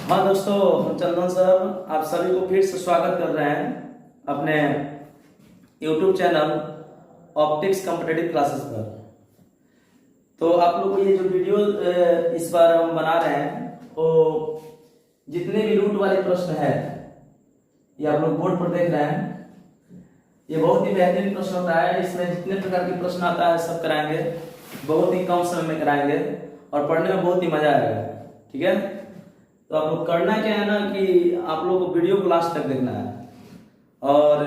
हाँ दोस्तों, हम चंदन सर आप सभी को फिर से स्वागत कर रहे हैं अपने YouTube channel optics competitive classes पर। तो आप लोग को ये जो वीडियो इस बार हम बना रहे हैं तो जितने भी रूट वाले प्रश्न है ये आप लोग बोर्ड पर देख रहे हैं। ये बहुत ही बेहतरीन प्रश्न होता है। इसमें जितने प्रकार के प्रश्न आता है सब कराएंगे, बहुत ही कम समय में कराएंगे और पढ़ने में बहुत ही मजा आएगा। ठीक है, तो आप लोग करना क्या है ना कि आप लोग को वीडियो को लास्ट तक देखना है और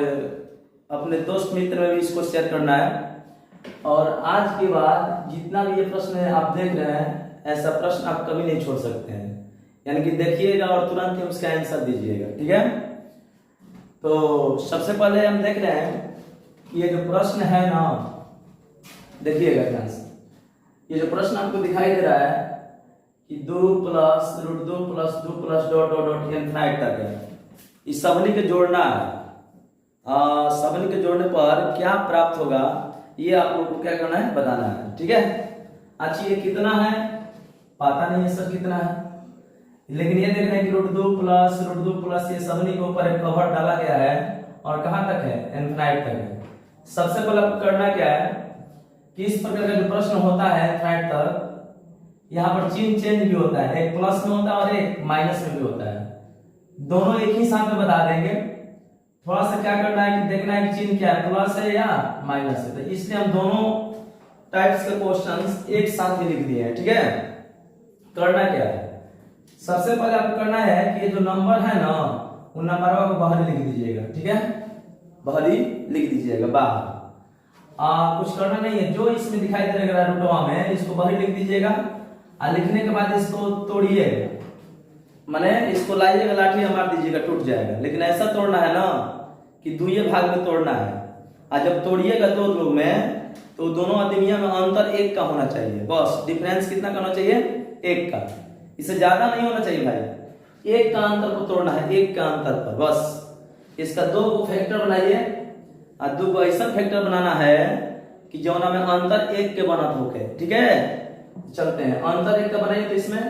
अपने दोस्त मित्र में भी इसको शेयर करना है। और आज के बाद जितना भी ये प्रश्न है आप देख रहे हैं, ऐसा प्रश्न आप कभी नहीं छोड़ सकते हैं। यानी कि देखिएगा और तुरंत ही उसका आंसर दीजिएगा। ठीक है, तो सबसे पहले हम देख रहे हैं कि ये जो प्रश्न है ना, देखिएगा ध्यान से। ये जो प्रश्न आपको दिखाई दे रहा है कि 2 plus root 2 plus 2 plus dot dot dot infinite तक है, इस सबनी के जोड़ना है। सबनी के जोड़ने पर क्या प्राप्त होगा ये आप लोग को क्या करना है, बताना है। ठीक है, अच्छा ये कितना है पता नहीं है सर कितना है, लेकिन ये देख रहे हैं कि रूट 2 प्लस ये सबनी के ऊपर एक कवर डाला गया है और कहां तक है, इनफाइनाइट तक है। सबसे पहले आपको करना क्या है कि इस प्रकार का जो प्रश्न होता है इनफाइनाइट तक, यहाँ पर चिन्ह चेंज भी होता है, एक प्लस में होता है और एक माइनस में भी होता है। दोनों एक ही साथ में बता देंगे। थोड़ा सा क्या करना है कि देखना है कि चिन्ह क्या है, प्लस है या माइनस है। तो इसलिए हम दोनों टाइप्स के क्वेश्चंस एक साथ ही लिख दिए हैं। ठीक है, करना क्या है, सबसे पहले आपको करना है कि ये जो नंबर है ना उन नंबरों को बाहर लिख दीजिएगा। ठीक है, बाहर ही लिख दीजिएगा बाहर। कुछ करना नहीं है, जो इसमें दिखाई दे रहा है रूटवा में इसको बाहर लिख दीजिएगा। लिखने के बाद इसको तोड़िएगा, माने इसको लाइएगा, लाठी मार दीजिएगा, टूट जाएगा। लेकिन ऐसा तोड़ना है ना कि दुए भाग में तोड़ना है। और जब तोड़िएगा दो लोग में तो दोनों आदमियों में अंतर 1 का होना चाहिए। बस डिफरेंस कितना का होना चाहिए, 1 का, इससे ज्यादा नहीं होना चाहिए भाई। 1 का अंतर को तोड़ना है, 1 का अंतर पर बस। इसका 2 को फैक्टर बनाइए और 2 को ऐसा फैक्टर बनाना है कि जौना में अंतर 1 के बनत होके। ठीक है, चलते हैं। अंतर 1 का बनाइए तो इसमें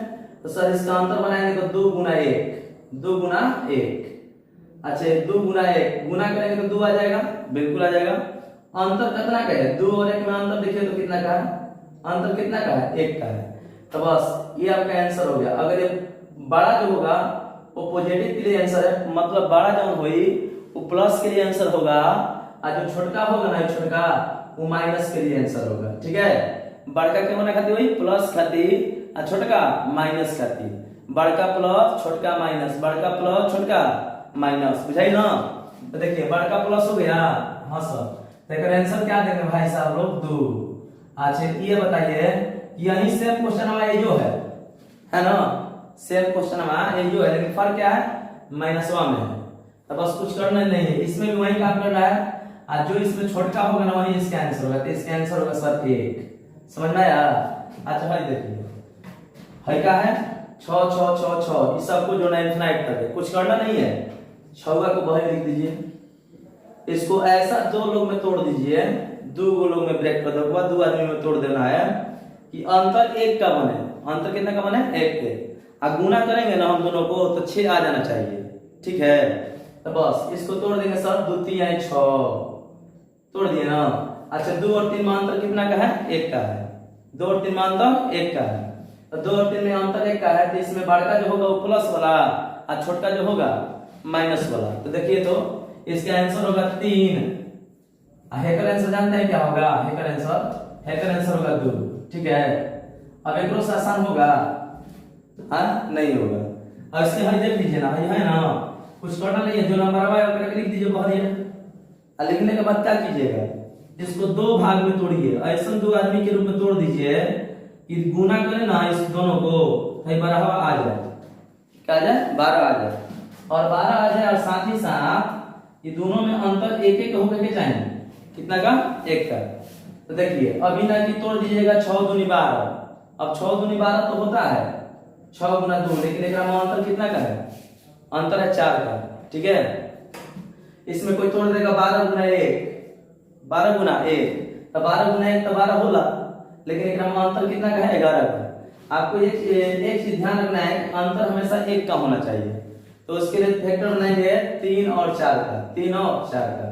तो सर इसका अंतर बनाएंगे तो 2 गुना 1, 2 गुना 1। अच्छा 2 गुना 1 गुना करेंगे तो 2 आ जाएगा, बिल्कुल आ जाएगा। अंतर कितना का है, 2 और 1 में अंतर देखिए तो कितना का है, अंतर कितना का है, 1 का है। तो बस ये आपका आंसर हो गया। अगर ये बड़ा जो होगा वो पॉजिटिव के लिए आंसर है, मतलब बड़ा जो हुई वो प्लस के लिए आंसर होगा, और जो छोटका होगा ना छोटका वो माइनस के लिए आंसर होगा। ठीक है, बड़का के होना खाती वही प्लस खाती और छोटका माइनस खाती, बड़का प्लस छोटका माइनस, बड़का प्लस छोटका माइनस, बुझाई ना। तो देखिए बड़का प्लस हो गया, हाँ सर। तो आंसर क्या देंगे भाई साहब लोग, 2। अच्छा ये बताइए यही सेम क्वेश्चन हमारा ये जो है ना, सेम क्वेश्चन हमारा ये जो है, लेकिन फर्क क्या है, -1 में है। तो बस कुछ करना नहीं है, इसमें भी वही काम करना है। और जो इसमें छोटका होगा ना वही इसका आंसर होगा। तो इसका आंसर होगा सर 1। समझ में आया। अच्छा भाई देखिए है क्या है, 6 6 6 6 इस सबको जो इनफाइनाइट तक है, कुछ करना नहीं है। 6 को बाहर लिख दीजिए, इसको ऐसा 2 लोग में तोड़ दीजिए, 2 लोग में ब्रेक कर दो, 2 आदमी में तोड़ देना है कि अंतर 1 का बने। अंतर कितना का बने, 1 के। और गुना करेंगे ना हम दोनों को तो 6 आ जाना चाहिए। ठीक है, तो बस इसको तोड़ देंगे सर, 2 3 6 तोड़ दिए ना। अच्छा 2 और 3 में अंतर कितना का है, 1 का है। 2 और 3 में अंतर 1 का है, तो 2 और 3 में अंतर 1 का है। तो इसमें बड़का जो होगा वो प्लस वाला और छोटका जो होगा माइनस वाला। तो देखिए तो इसका आंसर होगा 3। हेकर आंसर जानते हैं क्या होगा, हेकर आंसर होगा 2। ठीक है, अब एक से आसान होगा, हाँ नहीं होगा। अब इसके भाई देख लीजिए ना, है ना, कुछ करना नहीं है, जो नंबर आया वो लिख दीजिए बाहर। लिखने के बाद क्या कीजिएगा, इसको 2 भाग में तोड़िए, ऐसा 2 आदमी के रूप में तोड़ दीजिए कि गुना करें ना इस दोनों को, 12 आ जाए, क्या आ जाए, 12 आ जाए। और 12 आ जाए और साथ ही साथ ये दोनों में अंतर 1 1 होकर के चाहिए, कितना का, 1 का। तो देखिए अभी ना कि तोड़ दीजिएगा 6 दूनी 12। अब 6 दूनी 12 तो होता है 6 गुना 2, लेकिन एक अंतर कितना का है, अंतर है 4 का। ठीक है, इसमें कोई तोड़ देगा 12 गुना 1, 12 गुना 1, तो 12 गुना 1 तो 12 होला, लेकिन एक अंतर कितना का है, 11 का। आपको एक चीज ध्यान रखना है कि अंतर हमेशा एक का होना चाहिए। तो उसके लिए फैक्टर बनाएंगे 3 और 4 का, 3 और 4 का,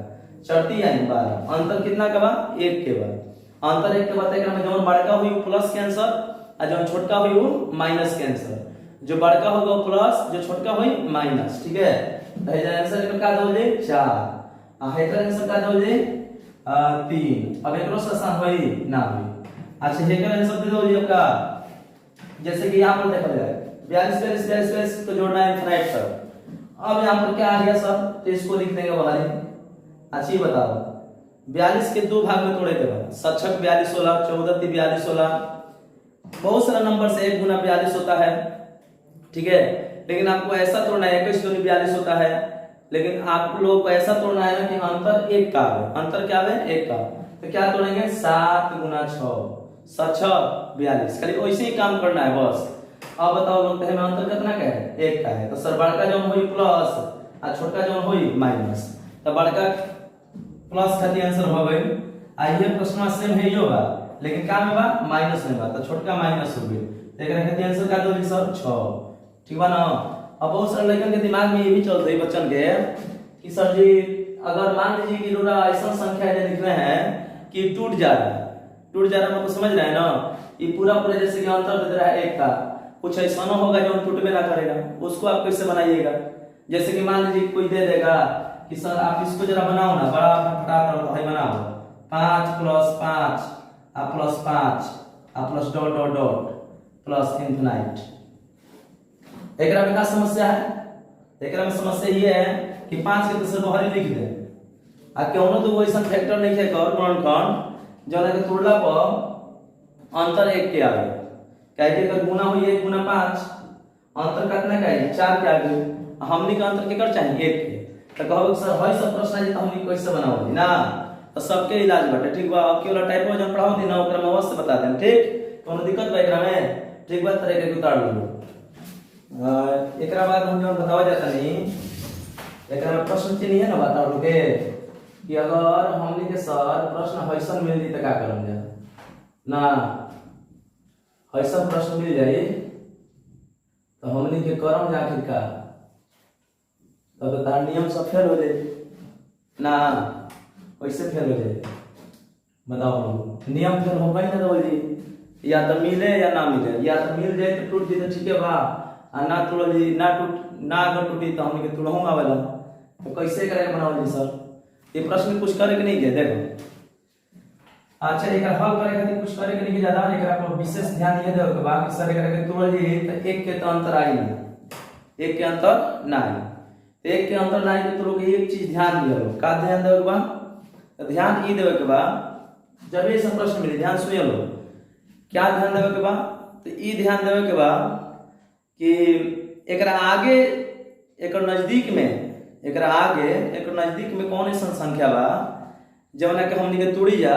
चौथी यानी 12। अंतर कितना का बा? 1 के बाद। अंतर 1 के बाद एकरा में जौन बड़का हुई वो प्लस के आंसर और जौन छोटका हुई वो माइनस के आंसर। जो बड़का होगा वो प्लस, जो छोटका हुई माइनस। ठीक है, तो एजा आंसर का हो जाए 4 आ हेकर आंसर का हो जाए 3। अब एकरो से आसान होई ना होई। अच्छा हेकर आंसर दे दो जी आपका, जैसे कि यहां पर देखा जाए 42 42 42 को जोड़ना है इनफाइनाइट तक। अब यहां पर क्या आ गया सर, तो इसको लिख देंगे बाहर ही। अच्छी बताओ 42 के दो भाग में तोड़े के बाद 7 42 16, 14 3 42 16, बहुत सारा नंबर से 1 गुना 42 होता है। ठीक है, लेकिन आपको ऐसा तोड़ना है 21 दूनी 42 होता है, लेकिन आप लोगों को ऐसा तोड़ना है ना कि अंतर 1 का है। अंतर क्या है? 1 का। तो क्या तोड़ेंगे 7 गुना 6, 7 6 42, खाली वैसे ही काम करना है बस। अब बताओ लोग में अंतर कितना का है? 1 का है। तो सर बड़का जो होई प्लस और छोटका जो होई माइनस, तो बड़का प्लस खातिर आंसर हो गई। आइए प्रश्न सेम है ही होगा, लेकिन का में बा माइनस में बा, तो छोटका माइनस हो गई। तो एकरा खातिर आंसर का दोगी सर 6। ठीक बा ना। अब बहुत सारे लड़कन के दिमाग में ये भी चलता है बच्चन के कि सर जी अगर मान लीजिए कि रोड़ा ऐसा संख्या है लिख रहे हैं कि टूट जा रहा है, टूट जा रहा है मतलब समझ रहे हैं ना, ये पूरा पूरा जैसे कि अंतर दे रहा है 1 का, कुछ ऐसा ना होगा जो टूटबे ना करेगा, उसको आप कैसे बनाइएगा? जैसे कि मान लीजिए कोई दे देगा कि सर आप इसको जरा बनाओ ना, बड़ा फटाफट है बनाओ 5 + 5 आ +5 आ plus dot dot dot plus infinite. एकरा में क्या समस्या है? एकरा में समस्या ये है कि 5 के तो सर बाहर ही लिख दे आ केनो तो वैसा फैक्टर नहीं है कर कौन जो के तोड़ला पर अंतर 1 के आ गए। काहे कि अगर गुना हो 1 गुना 5 अंतर कितना का है 4 के आ गए। हमनी का अंतर केकर चाहिए 1 के। तो कहो सर हई सब प्रश्न है तो हमनी कैसे बनाओ ना, तो सबके इलाज बाटे। ठीक बा, अब केवल टाइपो जन पढ़ाओ दी ना ओकरा में अवश्य बता देम। ठीक, कोनो दिक्कत बा एकरा में? ठीक बा, तरह के उतार लो। एकरा बाद हम जन बतावा जाता नहीं, एकरा में प्रश्न चिन्ह है ना बता लो के कि अगर हमनी के सर प्रश्न हईसन मिल जी त का करम जा ना, हईसन प्रश्न मिल जाई तो हमनी के करम जा आखिर का, तब तो तार नियम सब फेल हो जाए ना, कैसे फेल हो जाए बताओ? नियम फेल हो गई ना तो जी, या तो मिले या ना मिले, या तो मिल जाए तो टूट जाए तो ठीक है बा, आ ना टूट जी ना अगर टूटी तो हमनी के तुड़हूंगा वाला, तो कैसे करेगा बनाओ जी सर? ये प्रश्न कुछ करे के नहीं के देखो। अच्छा एक हल करे खातिर कुछ करे के नहीं के ज्यादा, एकरा पर विशेष ध्यान ये देवे के बा कि सर एकरा के तोड़ जी तो 1 के तो अंतर आई ना, 1 के अंतर ना आई, 1 के अंतर ना आई तो लोग एक चीज ध्यान दियो, का ध्यान देवे के बा? तो ध्यान ई देवे के बा जब ये सब प्रश्न मिले ध्यान सुनिए लो, क्या ध्यान देवे के बा? तो ई ध्यान देवे के बा कि एकरा आगे एकर नजदीक में, एकरा आगे एकर नजदीक में कौन ऐसा संख्या बा जवना के हमनी के तोड़ी जा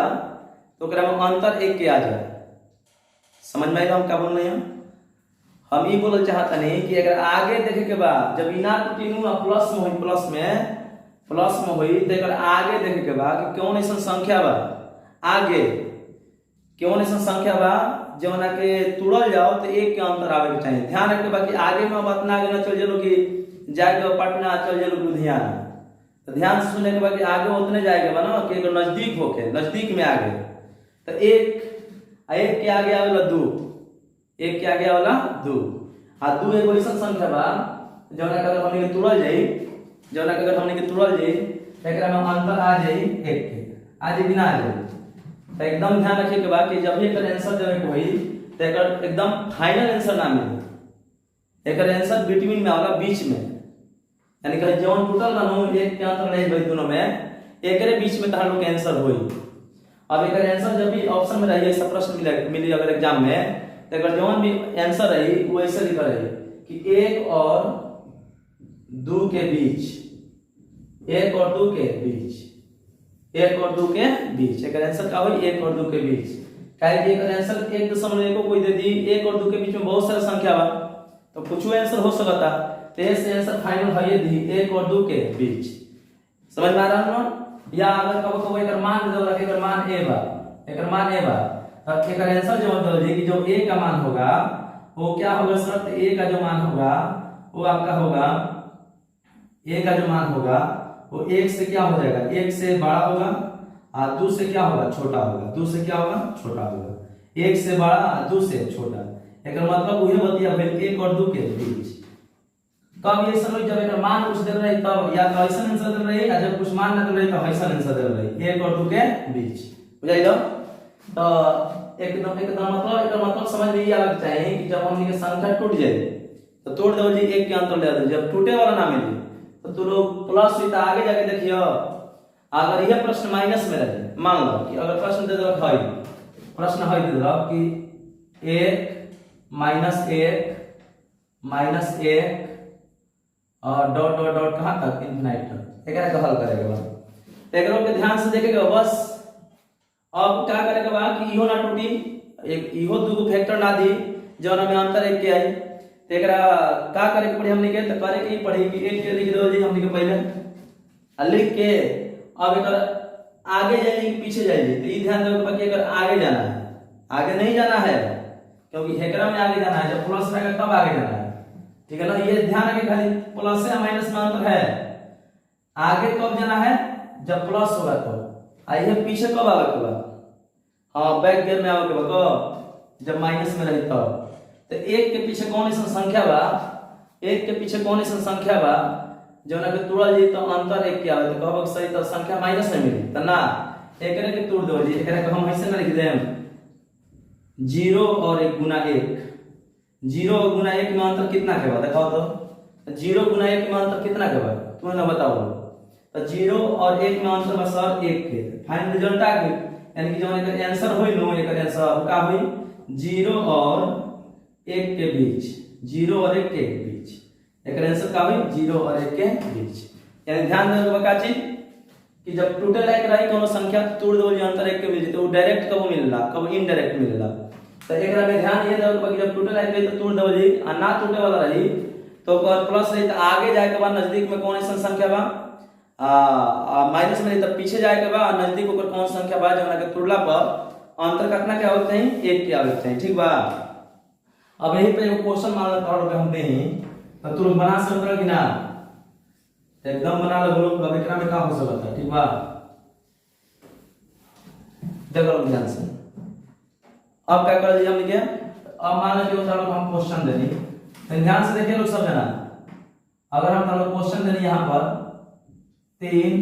तो ओकरा में अंतर 1 के आ जाए। समझ में आइल हम क्या बोल रहे हैं? हम ई बोलल चाहता नहीं कि अगर आगे देखे के बाद जब इना टूटी नु प्लस में होई, प्लस में होई तो अगर आगे देखे के बाद कि कौन ऐसा संख्या बा आगे, कौन ऐसा संख्या बा जवना के तोड़ल जाओ तो 1 के अंतर आवे के चाहिए। ध्यान रखे बा कि आगे में बात ना आगे ना चल जलो कि जाके पटना चल जलो लुधियाना, तो ध्यान से सुनने के बाद कि आगे उतने जाएगा बा ना कि नजदीक होके, नजदीक में आगे तो 1 के आगे आवेला 2, 1 के आगे आवेला 2 आ 2 एगो ऐसा संख्या बा जवना के अगर हमनी के तोड़ल जाई, जवना के अगर हमनी के तोड़ल जाई तो एकरा में अंतर आ जाई 1 के, आ जाई बिना आ जाई। तो एकदम ध्यान रखे के बा कि जब भी एकर आंसर देवे के होई तो एकर एकदम फाइनल आंसर ना मिले, एकर आंसर बिटवीन में आवेला, बीच में, यानी कि जौन टोटल बनू 1 के अंतर नहीं होई दोनों में, एकरे बीच में तार लोग के आंसर होई। अब एकर आंसर जब भी ऑप्शन में रही ऐसा प्रश्न मिली अगर एग्जाम में तो अगर जौन भी आंसर रही वो ऐसे लिखा रही कि 1 और 2 के बीच, 1 और 2 के बीच, 1 और 2 के बीच, एक आंसर का होई 1 और 2 के बीच। काहे कि एक आंसर 1.1 कोई दे दी, 1 और 2 के बीच में बहुत सारा संख्या बा तो कुछ आंसर हो सकता, तो ऐसे आंसर फाइनल है दी 1 और 2 के बीच। समझ में आ रहा है? या अगर कबो एकर मान दे रखे, एकर मान a बा, एकर मान a बा, तो एकर आंसर जो दे कि जो a का मान होगा वो क्या होगा सर, तो ए का जो मान होगा वो आपका होगा, ए का जो मान होगा वो एक से क्या हो जाएगा, एक से बड़ा होगा और दो से क्या होगा, छोटा होगा। दो से क्या होगा, छोटा होगा। एक से बड़ा और दो से छोटा, एक मतलब वही बतिया भेल एक और दो के बीच। कब ये समय जब एक मान कुछ दे रही तब या तो ऐसा आंसर दे रही है, जब कुछ मान ना दे रही तो ऐसा आंसर दे रही, एक और दो के बीच। बुझाइलो? तो एकदम मतलब समझ में ये आना चाहिए कि जब हमनी के संख्या टूट जाए तो तोड़ दो जी, एक के अंतर ले दो। जब टूटे वाला ना मिले तो तू लोग प्लस हुई तो आगे जाके देखियो। अगर यह प्रश्न माइनस में रहे, मान लो कि अगर प्रश्न दे दो है, प्रश्न है दे दो कि 1 - 1 और डॉट डॉट डॉट कहां तक, इनफिनिट तक। एकरा का हल करेगा बा, एकरो के ध्यान से देखेगा बस। अब क्या करेगा बा कि इहो ना टूटी, एक इहो दो फैक्टर ना दी जौन में अंतर एक के आई, तो एकरा का करे के पड़ी हमनी के, तो करे के पड़ी कि एक के लिख दो जी हमनी के पहले लिख के। अब एकर आगे जाइए कि पीछे जाइए, तो ये ध्यान रखो कि अगर आगे जाना है, आगे नहीं जाना है क्योंकि हेकरा में आगे जाना है, जब प्लस रहेगा तब आगे जाना है। ठीक है ना, ये ध्यान रखें, खाली प्लस या माइनस में अंतर है। आगे कब जाना है, जब प्लस होगा तो। आइए पीछे कब आवे के बाद, हाँ बैक गियर में आवे के बाद, जब माइनस में रही तब। तो एक के पीछे कौन सी संख्या बा, एक के पीछे कौन सी संख्या बा जौना के तोड़ल जी तो अंतर एक के आवे, तो कहब सही तो संख्या माइनस में मिली तो ना, एकरे के तोड़ दो जी। एकरे को हम ऐसे ना लिख देम 0 और 1 गुना 1। 0 और गुना 1 में अंतर कितना के बाद, देखो तो 0 गुना 1 में अंतर कितना के बाद, तुम ना बताओ। तो 0 और 1 में अंतर बस 1 के। फाइनल रिजल्ट आ गई, यानी कि जो एकर आंसर होई नो, एकर आंसर का होई 0 और 1 के बीच। 0 और 1 के बीच एकर आंसर का होई 0 और 1 के बीच। यानी ध्यान देना का चीज कि जब टूटे लायक रही कोनो संख्या तोड़ दो, अंतर 1 के बीच, तो वो डायरेक्ट कब मिलला, कब इनडायरेक्ट मिलला। तो एकरा में ध्यान ये देबो कि जब टूटे लायक रही तो तोड़ दो जी, आ ना टूटे वाला रही तो प्लस रही तो आगे जाए के बाद नजदीक में कौन सा संख्या बा, माइनस में रही तो पीछे जाए के बाद नजदीक ओकर कौन संख्या बा जौना के तोड़ला पर अंतर कितना के आवत है, 1 के आवत है। ठीक बा? अब यही पे एगो क्वेश्चन मान लो तोड़ के हम देही, तो तू लोग बना सकत हो कि ना, एकदम बना लो लोग। अब एकरा में का हो सकता है, ठीक बा? देखो ध्यान से, अब क्या कर दिया हमने, अब मान लो कि हम क्वेश्चन दे दी, तो ध्यान से देखिए लोग सब जना। अगर हम लोग क्वेश्चन दे दी यहां पर 3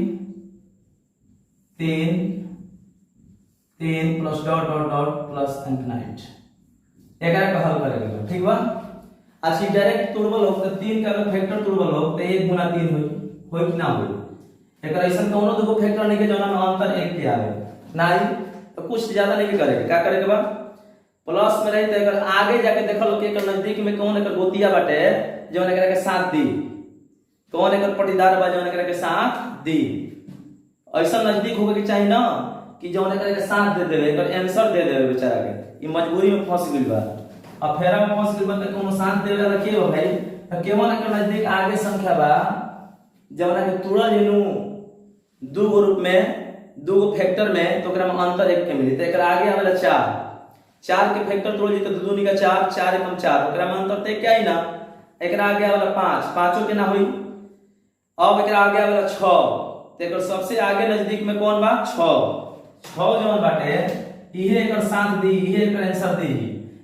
plus dot dot dot plus infinite, एकरा का हल करेगा। ठीक बा? अच्छी डायरेक्ट तोड़बल हो तो 3 का अगर फैक्टर तोड़बल हो तो 1 गुना 3 होई कि ना होई। एकर ऐसा कोनो दुगो फैक्टर नहीं के जौना में अंतर 1 के आवे नहीं, तो कुछ ज्यादा नहीं करेगा। क्या करेगा बा, प्लस में रही तो एकर आगे जाके देखल कि एकर नजदीक में कौन एकर गोतिया बाटे जौन एकरा के साथ दी, कौन एकर पटीदार बा जौन एकरा के साथ दी। ऐसा नजदीक होके के चाहिए ना कि जौन एकरा के साथ दे देवे, एकर आंसर दे देवे बेचारा के। ई मजबूरी में फंस गइल बा, अब फेरा में फंस गइल बा त कोनो साथ देवे वाला के हो भाई, त केवन एकर नजदीक आगे संख्या बा जौन के तोड़ल जेनु दो गो रूप में, दो गो फैक्टर में, तो ओकरा में अंतर 1 के मिली। तो एकर आगे आवेला 4 के फैक्टर तोड़ दी तो 2 दूनी का 4, 4 एकम 4, ओकरा में अंतर ते क्या ही ना। एकरा आगे आवेला 5, 5 के ना होई। अब एकरा आगे आवेला 6, तो एकर सबसे आगे नजदीक में कौन बा, 6 जौन बाटे इहे एकर साथ दी, इहे एकर आंसर दी।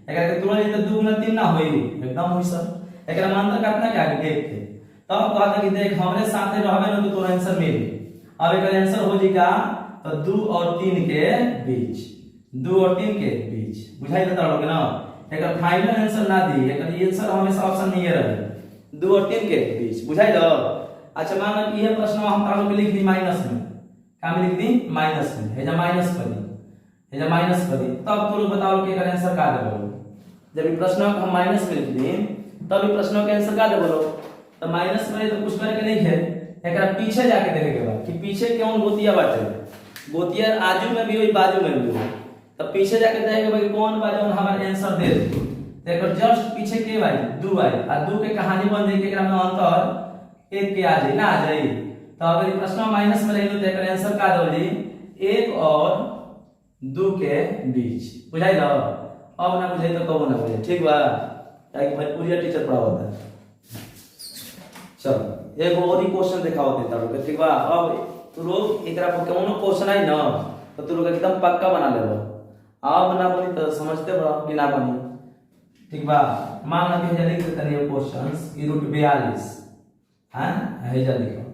एकरा के तोड़ दी तो 2 गुना 3 ना होई, एकदम होई सर। एकरा में अंतर कितना के आगे देख के तब कहता कि देख हमरे साथे रहबे न तो तोर आंसर मिली। अब एकर आंसर हो जाएगा तो 2 और 3 के बीच, 2 और 3 के बीच। बुझाई देता लोग ना, एकर फाइनल आंसर ना दी, एकर आंसर हमेशा ऑप्शन नहीं रहे 2 और 3 के बीच। बुझाई दो? अच्छा मान लो कि यह प्रश्न हम तालो के लिख दी माइनस में, का में लिख दी माइनस में, हे जा माइनस कर दी, हे जा माइनस कर दी। तब तो लोग बताओ कि एकर आंसर का देबो। जब ये प्रश्न हम माइनस में लिख दी तब ये प्रश्न के आंसर का देबो। तो माइनस में तो कुछ करे के नहीं है, एकरा पीछे जाके देखे के बा कि पीछे कौन गोतिया बाटे। गोतिया आजू में भी होई बाजू में भी होई, तो पीछे जाके देखे के बा कि कौन बा जौन हमार आंसर दे दे। तो एकर जस्ट पीछे के भाई 2 आई आ 2 के कहानी बन जाई कि एकरा में अंतर 1 के आ जाई ना आ जाई। तो अगर ये प्रश्न माइनस में रही तो एकर आंसर का दो जी 1 और 2 के बीच। बुझाई दो? अब ना बुझाई तो कबो ना बुझाई। ठीक बा? क्या भोजपुरिया टीचर पढ़ावता है। चलो एगो और ही क्वेश्चन दिखाओ देता लोग, ठीक बा। अब तू लोग एकरा पर कोनो क्वेश्चन आई ना तो तू लोग एकदम पक्का बना लेबो। अब ना बनी तो समझते बड़ा कि ना बनी, ठीक बा। मान लो कि जल्दी लिख देते हैं क्वेश्चंस की रूट 42 हां है जल्दी लिखो।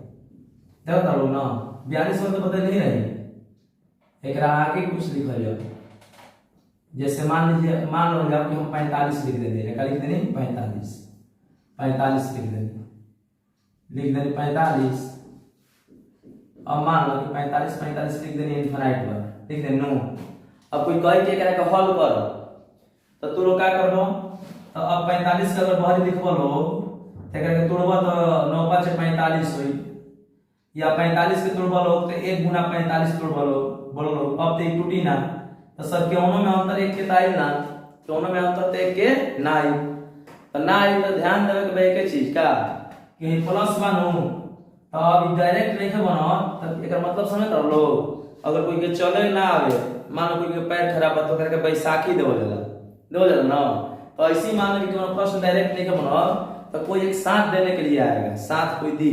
देखो तो लोग ना 42 में तो बदल नहीं रही, एकरा आगे कुछ लिखल जाओ। जैसे मान लीजिए, मान लो कि हम 45 लिख देते हैं, लिख देंगे 45 लिख देंगे, लिख देंगे 45। अब मान लो कि 45 लिख देंगे इनफाइनाइट पर, लिख देंगे नो। अब कोई कहे कि एकरा का हल कर तो तू लोग क्या करबो, तो अब 45 का अगर बाहर लिखबो लोग तो एकरा के तोड़बो तो 9 5 45 होई, या 45 के तोड़बो लोग तो 1 गुना 45 तोड़बो लोग, बोलो लोग। अब तो टूटी ना तो सर केवनो में अंतर 1 के ताई ना, केवनो में अंतर तो 1 के ना आई, तो ना आई तो ध्यान देवे के भाई के चीज का कि प्लस बनू तो अब डायरेक्ट लिखे बनो तो एकर मतलब समझ रहो लोग। अगर कोई के चले ना आवे, मान लो कोई के पैर खराब है तो करके बैसाखी देवल जाला ना, तो ऐसे ही मान लो कि कोनो प्रश्न डायरेक्ट लिखे बनो तो कोई एक साथ देने के लिए आएगा, साथ कोई दी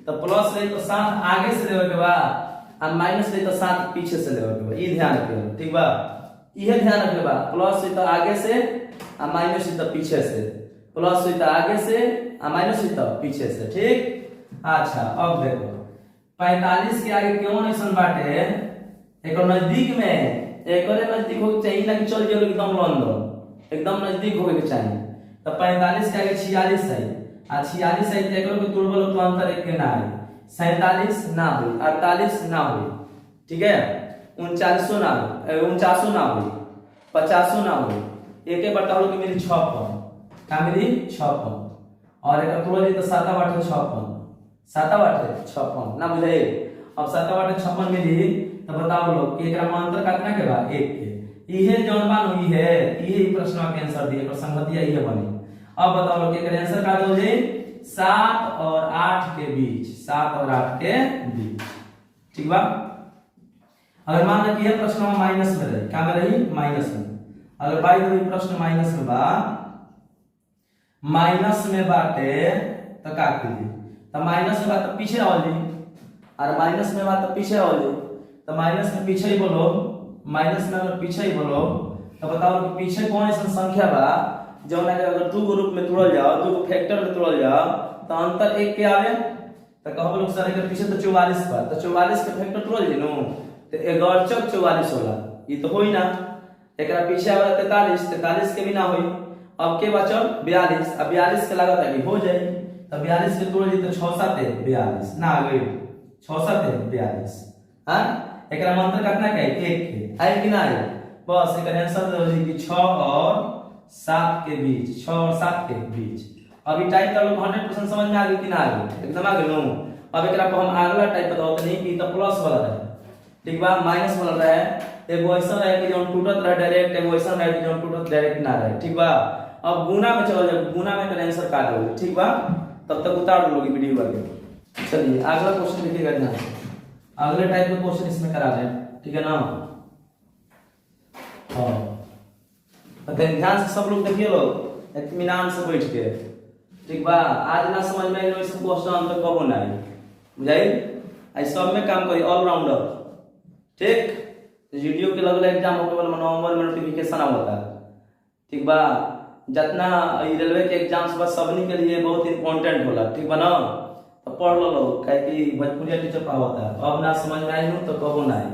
तो प्लस रही तो साथ आगे से देवे के बाद और माइनस रही तो साथ पीछे से देवे के बाद, ये ध्यान रखिए, ठीक बा। ये ध्यान रखिए बा, प्लस रही तो आगे से और माइनस रही तो पीछे से, प्लस रही तो आगे से और माइनस रही तो पीछे से, ठीक। अच्छा अब देखो 45 के आगे क्यों ऐसा बाटे, एक नजदीक में एक नजदीक हो चाहिए ना कि चल जाओ एकदम लंदन, एकदम नजदीक होवे के चाहिए। तो 45 के आगे 46 है आ 46 है तो एकरो के तोड़बो तो अंतर 1 के ना है, 47 ना होई, 48 ना होई, ठीक है, 39 ना होई, 49 ना होई, 50 ना होई, एक के बटाओ के मिली 56, का मिली 56, और एक तोड़ दी तो 7 बटे 56, 7 बटे 56 ना बुझाई। अब 7 बटे 56 मिली तो बताओ लोग कि एकरा में अंतर कितना के बा 1 के, इहे जौन बानू इहे प्रश्न के आंसर दिए, एकर संगतिया इहे बनी। अब बताओ लोग कि एकर आंसर का हो जाए 7 और 8 के बीच, 7 और 8 के बीच, ठीक बा। अगर मान लो कि यह प्रश्न माइनस में रही, क्या में रही माइनस में, अगर बाई द वे प्रश्न माइनस में बा, माइनस में बाटे तो का कीजिए, तो माइनस में बा तो पीछे आओ जी, और माइनस में बा तो पीछे आओ जी, तो माइनस में पीछे ही बोलो, माइनस में अगर पीछे ही बोलो तो बताओ कि पीछे कौन ऐसा संख्या बा जो ना अगर दो ग्रुप में तोड़ल जाओ, दो फैक्टर में तोड़ल जाओ तो अंतर 1 के आवे, तो कहबो लोग सर के पीछे तो 44 बा, तो 44 के फैक्टर तोड़ल जी नो तो 11 चौक 44 होला, ये तो होई ना। एकरा पीछे आवे 43 के भी ना होई। अब के बचल 42, अब 42 के लागत है कि हो जाई, तो 42 के तोड़ दी तो 6 7 42 ना आ गई, 6 7 42, हां एकरा में अंतर कितना के 1 के आई कि ना आई, बस एकर आंसर हो जी कि 6 और 7 के बीच, 6 और 7 के बीच। अभी टाइप कर लो 100% समझ में आ गई कि ना आ गई, एकदम आ गई नो। अब एकरा को हम अगला टाइप बताओ तो नहीं कि तो प्लस वाला है, ठीक बा, माइनस वाला है, एगो ऐसा है कि जो टूटत रहे डायरेक्ट, एगो ऐसा है कि जो टूटत डायरेक्ट ना रहे, ठीक बा। अब गुना में चलो जाओ, गुना में का आंसर काट दो, ठीक बा, तब तक उतार लोगे वीडियो आगे। चलिए अगला क्वेश्चन देखिएगा ध्यान से, अगले टाइप का क्वेश्चन इसमें करा दें, ठीक है ना। हां तो ध्यान से सब लोग देखिए लोग, इत्मीनान से बैठ के, ठीक बा। आज ना समझ में आइलो इसको क्वेश्चन तो कबो ना आई, बुझाई, आई सब में काम करी ऑलराउंडर, ठीक। वीडियो के लगल एग्जाम होके वाला नवंबर में नोटिफिकेशन आवता है, ठीक बा। जितना रेलवे के एग्जाम्स बस सबनी के लिए बहुत इंपॉर्टेंट होला, ठीक बा ना, तो पढ़ लो लोग, काहे कि भोजपुरिया टीचर पढ़ावता है, अब ना समझ में आई तो कबो ना आई।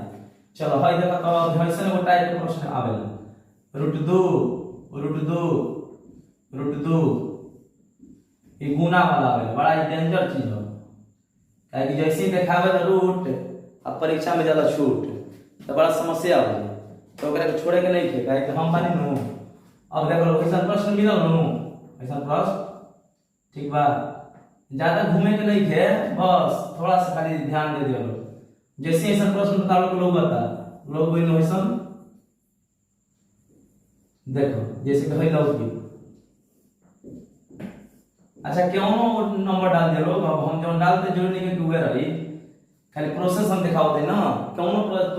चलो हाय देखा तो वैसे वो टाइप के प्रश्न आवेला, रूट 2 ये गुना वाला आवेला, बड़ा ही डेंजर चीज हो, काहे कि जैसे ही देखावे तो रूट अब परीक्षा में ज्यादा छूट तो बड़ा समस्या हो जाए, तो ओकरा के छोड़े के नहीं थे, काहे कि हम बानी नु। अब देखो ऐसा प्रश्न मिलल नु, ऐसा प्रश्न, ठीक बा, ज्यादा घूमे के नहीं थे, बस थोड़ा सा खाली ध्यान दे दियो। जैसे ऐसा प्रश्न बता लो लोग बता लोग कोई नोशन देखो, जैसे कहे लो कि अच्छा क्यों नंबर डाल दे लोग, अब हम जो डालते जोड़ने के हुए रही खाली प्रोसेस हम दिखाओ दे ना, क्यों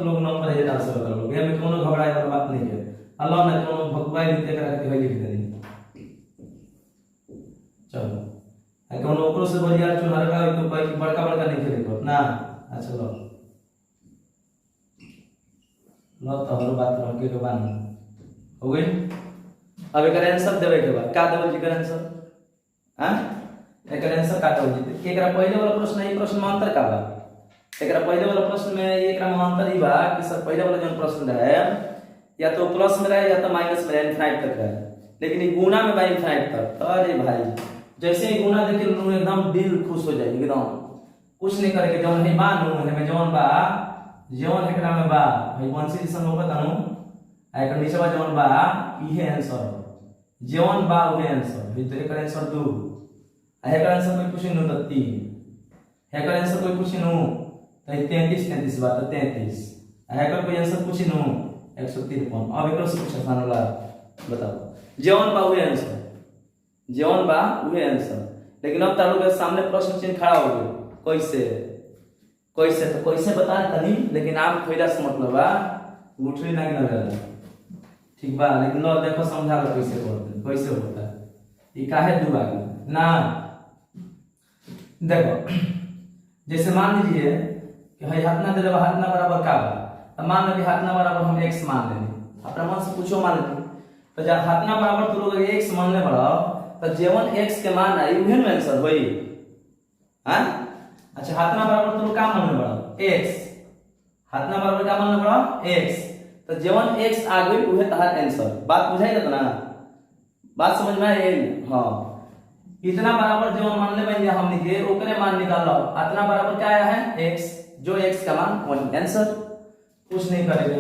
लोग नंबर है डाल सकते लोग, ये में कोनो घबराए वाला बात नहीं है, अल्लाह ने कोनो भगवाई लिख के लिख दे। है कि ओकरो से बढ़िया चुनहरका है तो कोई बड़का बड़का नहीं देखो ना। अच्छा लो लो तो हर बात रह के बान हो गई। अब एकर आंसर देवे के बाद का देबो जी के आंसर हां एकर आंसर का देबो जी। एकरा पहले वाला प्रश्न है, प्रश्न में अंतर का बा। एकरा पहले वाला प्रश्न में एकरा में अंतर ई बा कि सर पहले वाला जो प्रश्न रहे या तो प्लस में रहे या तो माइनस में रहे, इनफाइनाइट तक रहे, लेकिन ये गुना में भाई इनफाइनाइट तक। तो अरे भाई जैसे ही गुना देखे लोग एकदम दिल खुश हो जाए, एकदम कुछ नहीं करे के जौन है मानू है जौन बा जौन एकरा में बा भाई वंशी जिसन होगा तनु एकर नीचे बा जौन बा इहे आंसर जौन बा उहे आंसर भाई। तो एकर आंसर 2 एकर आंसर कोई पूछे न तो 3 एकर आंसर कोई पूछे न तो 33 33 बा तो 33 एकर कोई आंसर पूछे न 153। अब एकर से पूछा आसान वाला बताओ जौन बा उहे आंसर जौन बा उहे आंसर। लेकिन अब तारो के सामने प्रश्न चिन्ह खड़ा हो गया कैसे कैसे तो कैसे बता तनी, लेकिन आप खोइला से मतलब बा गुठली ना गिनल ठीक बा। लेकिन लो देखो समझा लो कैसे करते कैसे होता है ये काहे दुआ ना। देखो जैसे मान लीजिए कि भाई हाथ ना दे हाथ ना बराबर का बा, तो मान लीजिए हाथ ना बराबर हम x मान लेंगे, अपना मन से पूछो मान लीजिए। तो जब हाथ ना बराबर तो लोग x मान ले बड़ा तो जेवन x के मान आई उहे न आंसर होई हां। अच्छा हाथ ना बराबर तो का मान ले बड़ा x, हाथ ना बराबर का मान ले बड़ा x, तो जेवन x आ गई उहे तहार आंसर। बात बुझाई ना, बात समझ में आई हां। इतना बराबर जेवन मान ले भाई हमने के ओकरे मान निकाल लो, इतना बराबर क्या आया है x, जो x का मान वही आंसर। कुछ नहीं करेंगे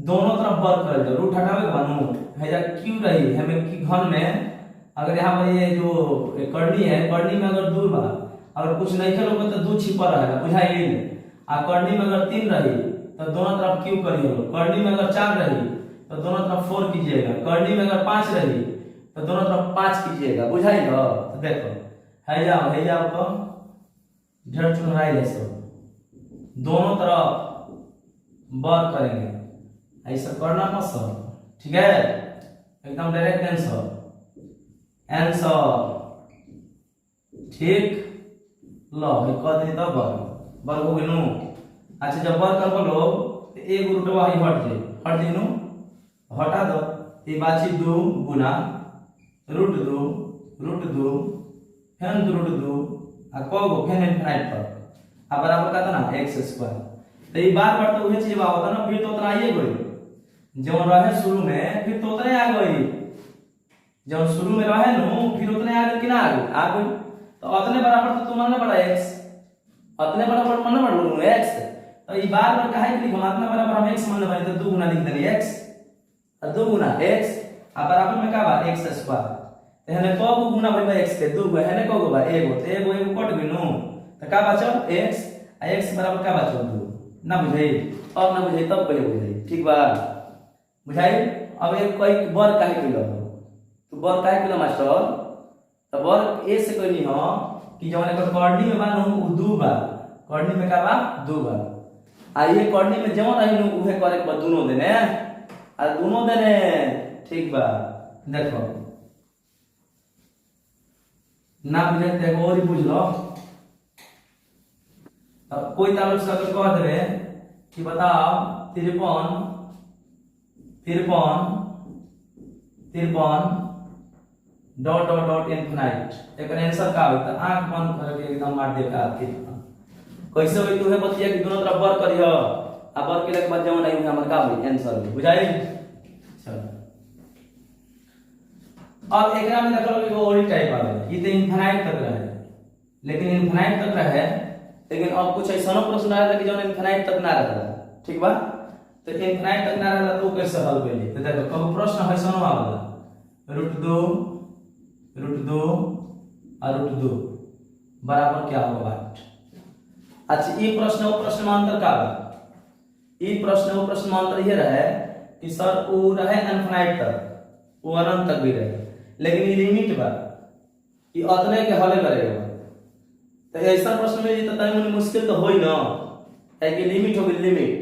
दोनों तरफ वर्ग कर दो, रूट हटावे बनू है जा क्यों रही हमें कि घन में अगर यहाँ पर ये जो कर्णी है कर्णी में अगर 2 बा अगर कुछ नहीं खेलोगे तो 2 छिपा रहेगा बुझाइए। आ कर्णी में अगर 3 रही तो दोनों तरफ क्यों करिए, कर्णी में अगर 4 रही तो दोनों तरफ 4 कीजिएगा, कर्णी में अगर 5 रही तो दोनों तरफ 5 कीजिएगा बुझाइएगा। तो देखो है जाओ तो ढेर चुनराई है सब दोनों तरफ वर्ग करेंगे ऐसा करना मत सब ठीक है, एकदम डायरेक्ट आंसर ठीक लो है कह दी तब वर्ग हो गेनु। अच्छा जब वर्ग कर बोलो तो एक रूटवा ही हट जेनु हटा दो ये बाची 2 गुना रूट 2 फेन रूट 2 आ कगो फेन इनफाइनाइट पर आ बराबर का था ना x²। तो ये बार तो वही चीज होता ना, फिर तो उतना आइए गई जो रहे शुरू में फिर तो उतने आ गई, जब शुरू में रहे नु फिर उतने आ गई कि ना आ गई। तो उतने बराबर तो तुम मानना पड़ा x, उतने बराबर मानना पड़ा x। तो ये बार काहे कि हम उतना बराबर हम x मानने वाले तो 2 गुना लिख देंगे x और 2 गुना x आ बराबर में का बा x²। तो हने को गुना भइल x के 2 गो हने को गो बा एगो तो एगो कट गई नु तो का बचल x आ x बराबर का बचल 2 ना बुझाई। अब ना बुझाई तब पहले बुझाई ठीक बा बुझाई। अब एक कोई वर्ग काहे कइलो तो वर्ग काहे कइलो मास्टर, तो वर्ग ए से कइनी हो कि जवन एकर कर्णी में बा नु 2 बा, कर्णी में का बा 2 बा आ ये कर्णी में जवन रही नु उहे करे के बा दोनों देने आ दोनों देने ठीक बा। देखो ना बुझे ते और ही बुझ लो। अब कोई तालुक से अगर कह देवे कि बताओ 53 डॉट डॉट डॉट इनफिनाइट एक आंसर का होता है आंख बंद करके एकदम मार देगा आपके कैसे होई तू है बतिया कि दोनों तरफ वर्ग करियो आ वर्ग के बाद जवन आई हमर का होई आंसर बुझाई। चलो अब एकरा में देखो एगो और टाइप आवे ई तो इनफिनाइट तक रहे, लेकिन इनफिनाइट तक रहे लेकिन अब कुछ ऐसा प्रश्न आया कि जवन इनफिनाइट तक ना रहला ठीक बा। तो इनफिनाइट तक ना रहला तो कैसे हल कइली तो देखो कब प्रश्न है सनो आवेला √2 और √2 बराबर क्या होगा 8। अच्छा ये प्रश्न और प्रश्न में अंतर का बा, ये प्रश्न और प्रश्न में अंतर ये रहे कि सर वो रहे इनफिनाइट तक वो अनंत तक भी रहे, लेकिन ये लिमिट बा कि अतने के हल करेगा। तो ऐसा प्रश्न में ये तो तय मुश्किल तो होई ना है कि लिमिट हो गई लिमिट।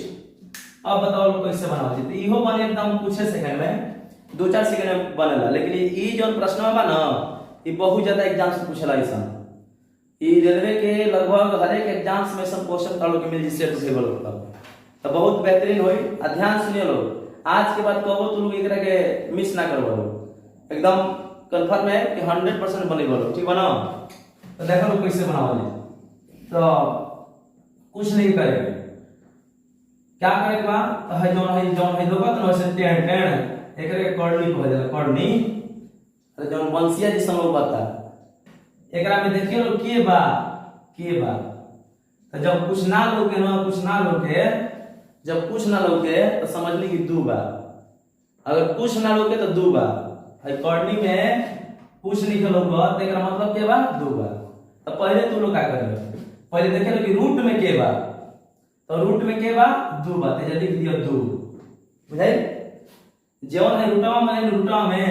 अब बताओ लोग कैसे बनाओ जी, तो इहो बने एकदम कुछ सेकंड में 2-4 सेकंड में बनेला, लेकिन ये जो प्रश्न बा ना ये बहुत ज्यादा एग्जाम से पूछला ऐसा ई रेलवे के लगभग हर एक एग्जाम्स में सब क्वेश्चन तालो के मिल जिससे टेबल होता तो बहुत बेहतरीन होई। ध्यान सुनिए लोग, आज के बाद कहो तू लोग एकरा के मिस ना करबो लोग, एकदम कंफर्म है कि 100% बनेबो लोग, ठीक बना। तो देखो लोग कैसे बनावल है। तो कुछ नहीं करेंगे, क्या करेंगे बा तो है जौन है लोग तो वैसे टेढ़ टेढ़ एकरे के कर्णी हो जाला, कर्णी अरे जौन वंशिया जिसन लोग बता एकरा में देखिए लोग के बा तो जब कुछ ना लोगे ना कुछ ना लोगे, जब कुछ ना लोगे तो समझ ली कि दू बा, अगर कुछ ना लोगे तो दू बा। है कर्णी में कुछ लिखल होगा तो एकरा मतलब के बा दू बा। तो पहले तू लोग का करियो, पहले देखे लो कि रूट में के बा, तो रूट में के बा दू बा तो लिख दियो दू, बुझाई। जौन है रूटवा में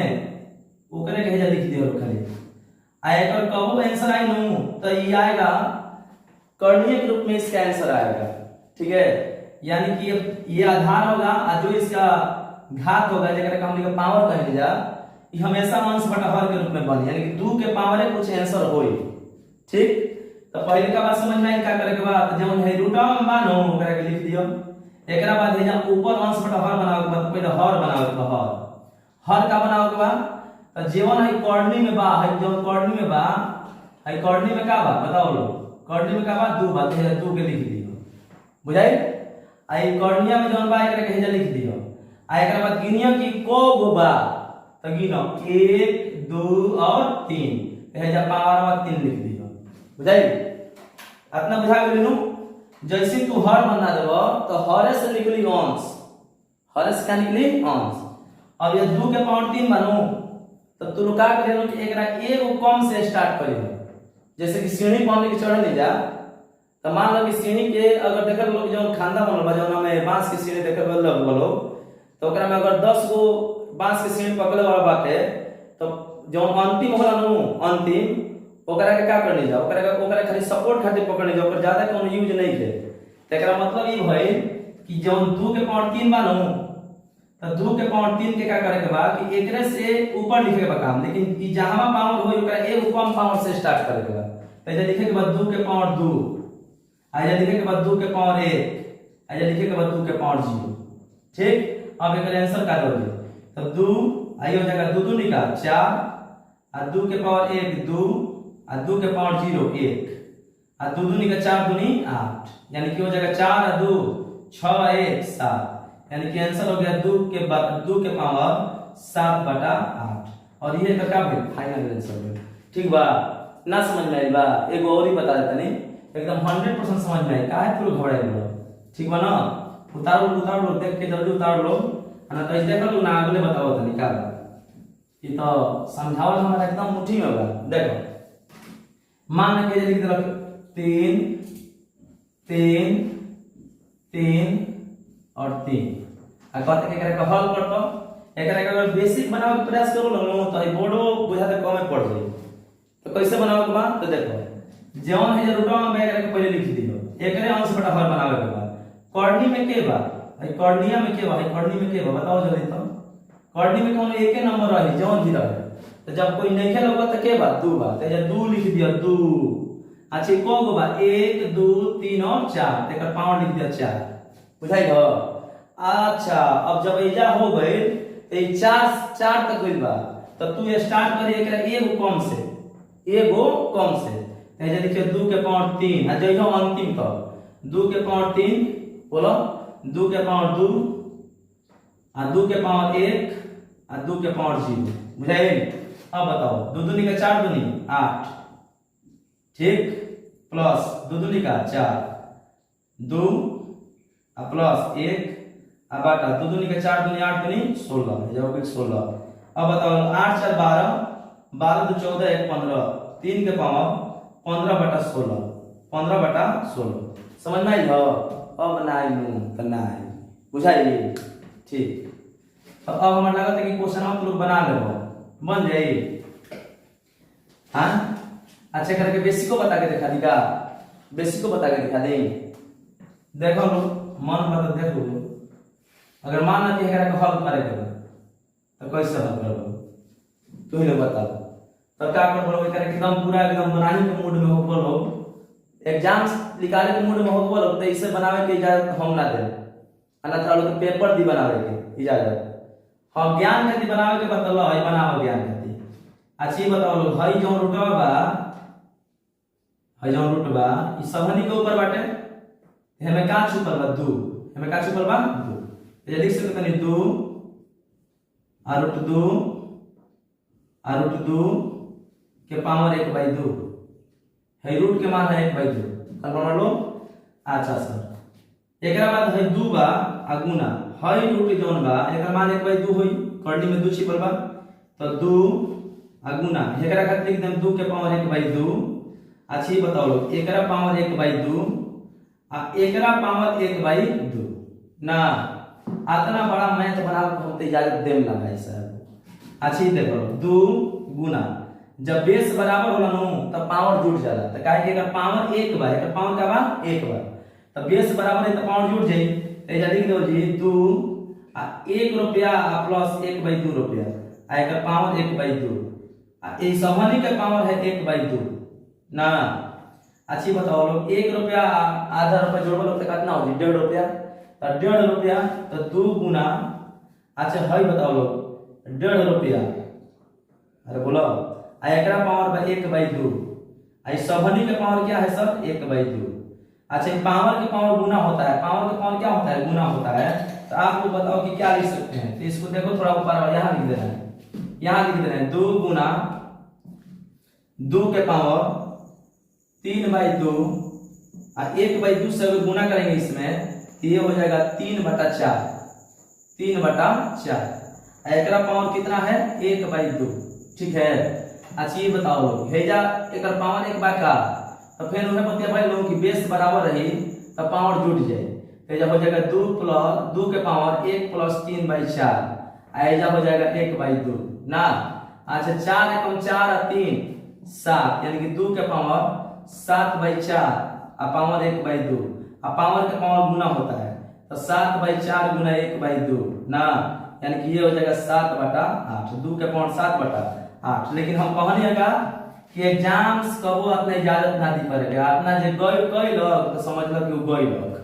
ओकरे के लिख दियो खाली। आ एकर कहू आंसर आई नु तो ये आएगा कर्णीय के रूप में इसका आंसर आएगा, ठीक है। यानी कि ये आधार होगा और जो इसका घात होगा जेकरा के हमनी के पावर कहल जा, ये हमेशा अंश बटा हर के रूप में बने, यानी कि 2 के पावर है कुछ आंसर होई, ठीक। तो पहले का बात समझ में आई, क्या करे के बाद जौन है रूटवा में बानो ओकरा के लिख दियो। एकरा बाद है जा ऊपर अंश बटा हर बनावे के बाद पहले हर बनावे के हर का बनावे के बाद तो जीवन है कर्णी में बा, है जो कर्णी में बा, है कर्णी में का बा बताओ लो, कर्णी में का बा दू बा तो 2 के लिख दियो, बुझाई। आई कर्णिया में जौन बा एकरा के हेजा लिख दियो। आ एकरा बाद गिनियो कि को गो बा तो गिनो 1 2 और 3 हेजा पावर में 3 लिख दियो, बुझाई। इतना बुझा गेल नु। जैसे तू हर बना देबो तो हरे से निकली अंश, हरे से क्या निकली अंश। अब ये 2 के पावर 3 बनू तो तू लोग का करेलो कि एकरा एगो कम से स्टार्ट करियो। जैसे कि सीढ़ी पानी के चढ़ नहीं जा तो मान लो कि सीढ़ी के अगर देखे लोग जो खांदा बनल बा जौना में बांस के सीढ़ी देखे बोलो तो ओकरा में अगर 10 गो बांस के सीढ़ी पकड़े वाला बाटे तो जो अंतिम होला नु अंतिम ओकरा के का करनी जा, ओकरा खाली सपोर्ट खातिर पकड़नी जा, ओकर ज्यादा कोनो यूज नहीं है। तो एकरा मतलब ई भइल कि जौन 2 के पावर 3 बा नु तो 2 के पावर 3 के क्या करे के बा कि एकरे से ऊपर लिखे के बा काम, लेकिन ई जहां पावर होई ओकरा एगो कम पावर से स्टार्ट करे के बा। पहले लिखे के बाद 2 के पावर 2, आइए लिखे के बाद 2 के पावर 1, आइए लिखे के बाद 2 के पावर 0, ठीक। अब एकर आंसर का दोगे तो 2 आइए हो जाएगा 2 2 निकाल 4 और 2 के पावर 1 2 और 2 के पावर 0 1 और 2 2 निकाल 4 दूनी 8, यानी कि हो जाएगा 4 और 2 6 1 7, यानी कि आंसर हो गया 2 के पावर 7 बटा 8। और ये का भेल फाइनल आंसर भेल, ठीक बा। ना समझ में आई बा एगो और ही बता देता नहीं, एकदम 100% समझ में आई, काहे पूरा घबराए लो, ठीक बा ना। उतार लो देख के जल्दी उतार लो, ना तो देख लो ना अगले बताओ तनी का बा। ये तो समझावल हमारा एकदम मुट्ठी में बा। देखो मान के लिख दे 3 3 3 और 3 आ कहते के एकरा के हल करतो, एकरा के अगर बेसिक बनावे के प्रयास करो लो तो ई बोर्डो बुझाते कम पड़ जाई। तो कैसे बनावे के बा तो देखो जौन है रूटवा में एकरा के पहले लिख दियो, एकरे अंश बटा हर बनावे के बाद कर्णी में के बा, है कर्णिया में के बा, है कर्णी में के बा बताओ जल्दी। तो कर्णी में कौन एक नंबर रही जौन भी रहे, तो जब कोई नहीं खेल होगा तो के बा 2 बा तो ये 2 लिख दियो 2। अच्छा को गो बा 1 2 3 और 4 तेकर पावर लिख दियो 4, बुझाई हो। अच्छा अब जब एजा हो गए तो ये 4 तक गइल बा तो तू स्टार्ट कर एकरा एगो कम से तो ये लिखियो 2 के पावर 3 आ जइहो अंतिम तो 2 के पावर 3 बोलो 2 के पावर 2 आ 2 के पावर 1 आ 2 के पावर 0, बुझाई। अब बताओ 2 2 निका 4 दूनी 8, ठीक, प्लस 2 2 निका 4 2 आ प्लस 1 आ बटा 2 2 निका 4 दूनी 8 दूनी 16, जब 16। अब बताओ 8 4 12 12 2 14 1 15 3 के पावर 15 बटा 16 15 बटा 16, समझ में आई हो। अब ना आई तो ना आई, बुझाई, ठीक। तो अब हमारा लगा था कि क्वेश्चन आप लोग बना लेबो, बन जाई। हाँ अच्छा करके बेसिक को बता के दिखा दी का, बेसिक को बता के दिखा दी। देखो लो मन बता देखो लो, अगर मान कि एकरा को हल करे के तो कैसे हल करबो तू ही लोग बताओ। तो क्या कर बोलो एकदम पूरा एकदम बनाने के मूड में हो बोलो, एग्जाम्स निकाले के मूड में हो बोलो, तो इसे बनावे के इजाजत हम ना दे, अन्यथा वालों के पेपर दी बनावे के इजाजत। हाँ ज्ञान खातिर बनावे के बतलो है, बनाओ ज्ञान खातिर। अच्छा ये बताओ लोग, हई जो रूटवा बा, हई जो रूट बा ई सबहनी के ऊपर बाटे, हमें का छुपल बा 2, हमें का छुपल बा 2, ये लिख सकते तनी 2 आ रूट 2 आ रूट 2 के पावर 1/2, है रूट के मान है 1/2, कन्फर्म लो। अच्छा सर एकरा बाद है 2 बा आ गुना है रूट जोन बा एकरा मान 1/2 होई, करनी में 2 छिपल बा तो 2 आ गुना एकरा खातिर एकदम 2 के पावर 1/2। अच्छा ये बताओ लोग एकरा पावर 1/2 आ एकरा पावर 1/2 ना, इतना बड़ा मैथ बना के हम तो इजाजत देम ना भाई साहब। अच्छा ये देखो 2 गुना जब बेस बराबर होला नो तब पावर जुड़ जाला, तो काहे कि अगर पावर 1 बा एकर पावर का बा 1 बा, तब बेस बराबर है तो पावर जुड़ जाई, तो एजा लिख दो जी 2 आ 1 रुपया आ प्लस 1/2 रुपया आ एकर पावर 1/2 आ ए सबहनी के पावर है 1/2 ना। अच्छी बताओ लोग 1 रुपया आधा रुपया जोड़बो लोग तो कितना हो जी 1.5 रुपया, तो 1.5 रुपया तो 2 गुना, अच्छा है बताओ लोग 1.5 रुपया, अरे बोलो आ एकरा पावर बा 1/2 आ सबहनी के पावर क्या है सर 1/2। अच्छा पावर के पावर गुना होता है, पावर के पावर क्या होता है गुना होता है, तो आप लोग बताओ कि क्या लिख सकते हैं, तो इसको देखो थोड़ा ऊपर वाला यहाँ लिख देना है, यहाँ लिख देना है 2 गुना 2 के पावर 3/2 आ 1/2 से अगर गुना करेंगे इसमें तो ये हो जाएगा 3/4, 3/4 एकरा पावर कितना है 1/2, ठीक है। अच्छा ये बताओ लोग हेजा एकर पावर 1 बा का, तो फिर उन्हें बतिया भाई लोग कि बेस बराबर रही तो पावर जुड़ जाए, तो एजा हो जाएगा 2 के पावर 1 + 3/4 आ एजा हो जाएगा 1/2 ना। अच्छा 4 एकम 4 आ 3 7 यानी कि 2 के पावर 7/4 आ पावर 1/2 आ पावर के पावर गुना होता है, तो 7/4 गुना 1/2 ना, यानी कि ये हो जाएगा 7/8, 2 के पावर 7/8। लेकिन हम कहनी का कि एग्जाम्स कबो अपने इजाजत ना दी पड़ेगा, अपना जे गई लोग तो समझ लो कि वो गई लोग,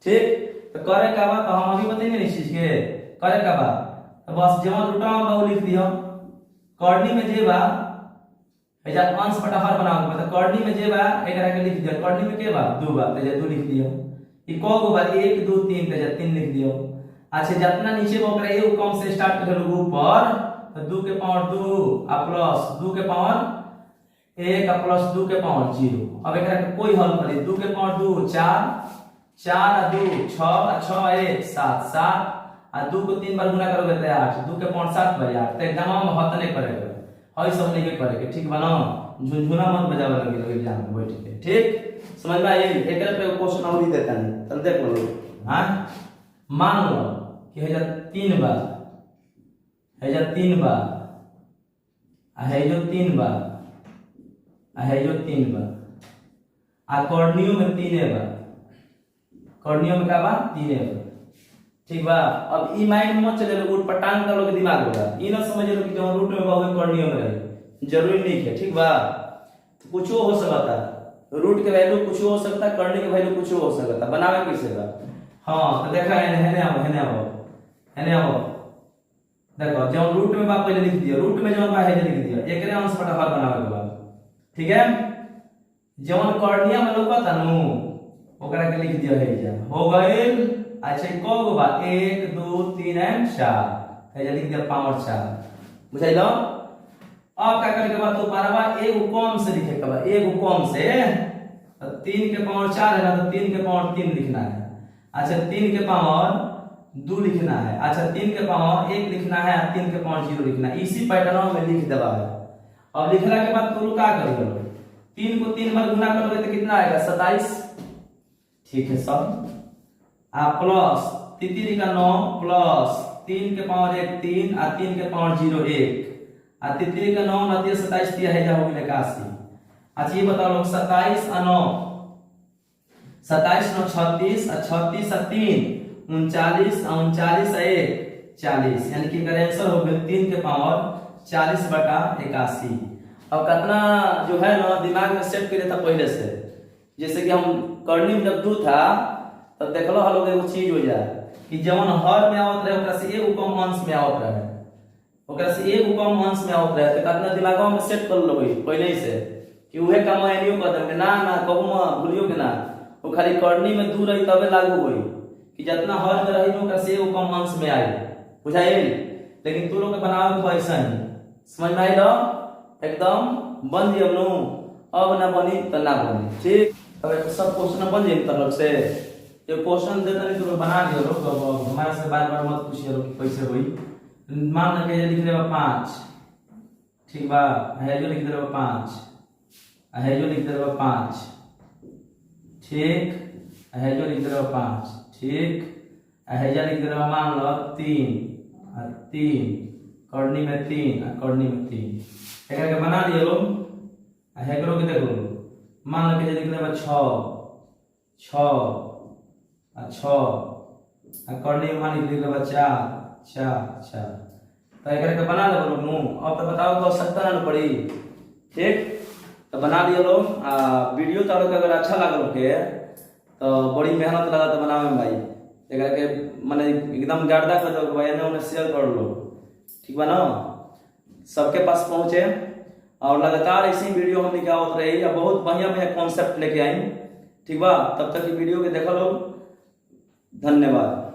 ठीक। तो करे का बा तो हम अभी बताइए नहीं चीज के करे का बा, तो बस जवन रूटा में बहु लिख दियो, करनी में जे बा एजा अंश बटा हर बनाओ, मतलब करनी में जे बा एकरा के लिख दियो, करनी में के बा 2 बा तो 2 लिख दियो, ई को गो बा 1 2 3 तो 3 लिख दियो। अच्छा जितना नीचे बा ओकरा एगो कम से स्टार्ट कर लो ऊपर, तो 2 के पावर 2 आ प्लस 2 के पावर 1 आ प्लस 2 के पावर 0। अब एकरा के कोई हल करी, 2 के पावर 2 4 4 आ 2 6 आ 6 आ 1 7 7 आ 2 को 3 बार गुना करोगे तो 8, 2 के पावर 7/8, तो एग्जाम में हत नहीं करेगा, हई सब नहीं करेगा, ठीक बना झुनझुना मत बजावे लगे लोग एग्जाम में बैठ के, ठीक समझ में आई। एकरा पे क्वेश्चन और ही देता नहीं, चल देख लो हां मान लो कि है 3 बार है 3 बार आ है जो 3 बार आ है जो 3 बार आ कर्णियों में 3 बार, कर्णियों में का बा 3 बार, ठीक बा। अब ई माइंड में मत चले लो उठ पटांग कर लोग दिमाग होगा, ई ना समझ लो कि जो रूट में बहु कर्णियों में रहे, जरूरी नहीं है, ठीक बा। कुछ हो सकता है, रूट के वैल्यू कुछ हो सकता है, कर्णी के वैल्यू कुछ हो सकता है, बनावे कैसे बा। हां तो देखा है आओ देखो जब रूट में बा पहले लिख दिया, रूट में जब बा है लिख दिया, एकरे अंश बटा हर बनावे के बाद, ठीक है। जवन कर्णिया में लोकता नु ओकरा के लिख दिया है जा हो गइल। अच्छा को गो बा 1 2 3 एंड 4 है लिख दिया पावर 4, बुझाइलो। अब का करे के बाद तो पारवा एगो कम से लिखे के बा, एगो कम से 3 के पावर 4 है ना, तो 3 के पावर 3 लिखना है। अच्छा 3 के पावर 2 लिखना है, अच्छा 3 के पावर 1 लिखना है, 3 के पावर 0 लिखना है, इसी पैटर्न में लिख देवा है। अब लिखला के बाद तुम क्या करिए 3 को 3 बार गुना करोगे तो कितना आएगा 27, ठीक है सब आ प्लस 3 का 9 प्लस 3 के पावर 1 3 आ 3 के पावर 0 1 आ 3 का 9 9 27 दिया है जा हो गया 81। अच्छा ये बताओ लोग 27 आ 9 27 9 36 आ 36 आ 3 39 आ 39 आ 1 40, यानी कि इसका आंसर हो गया 3 के पावर 40/81। अब कितना जो है ना दिमाग में सेट करे था पहले से। जैसे कि हम करनी में जब दू था तब देखलो हम लोग एगो चीज हो जाए कि जवन हर में आवत रहे ओकरा से एक कम अंश में आवत रहे, ओकरा से एक कम अंश में आवत रहे तो कितना दिमागो में सेट कर लो पहले ही से कि उहे काम एनियो कर दे ना ना कहू म भूलियो के ना, वो खाली करनी में दू रही तबे लागू होई कि जितना हर में रही ओकरा से एक कम अंश में आई, बुझाइल। लेकिन तू लोग के बनावे के ऐसा ही समझ में आइल एकदम बन जी हमनु, अब ना बनी तो ना बनी, ठीक। अब सब क्वेश्चन बन जाए तरफ से ये क्वेश्चन देता नहीं तो बना दियो लोग, अब हमारे से बार बार मत पूछिए लोग कैसे हुई। मान के लिख देबा 5, ठीक बा, है जो लिख देबा 5, है जो लिख देबा 5, ठीक, है जो लिख देबा 5, ठीक, है जो लिख देबा मान लो 3 और 3 करनी में 3 और करनी में 3 एकरा के बना दियो लोग। है करो के देखो मान लो के लिख देबा 6 और 6 और करनी में मान लिख देबा 4 तो एकरा के बना लेबो लोग नु। अब तो बताओ तो आवश्यकता ना पड़ी, ठीक। तो बना दियो लोग। वीडियो तो अगर अच्छा लागल के तो बड़ी मेहनत लगा तो बनावे में भाई, एकरा के माने एकदम गर्दा कर दो भाई, एने ओने शेयर कर लो, ठीक बा ना, सबके पास पहुंचे। और लगातार ऐसी वीडियो हम लेके आवत रही या बहुत बढ़िया कॉन्सेप्ट लेके आई, ठीक बा। तब तक वीडियो के देखो लोग, धन्यवाद।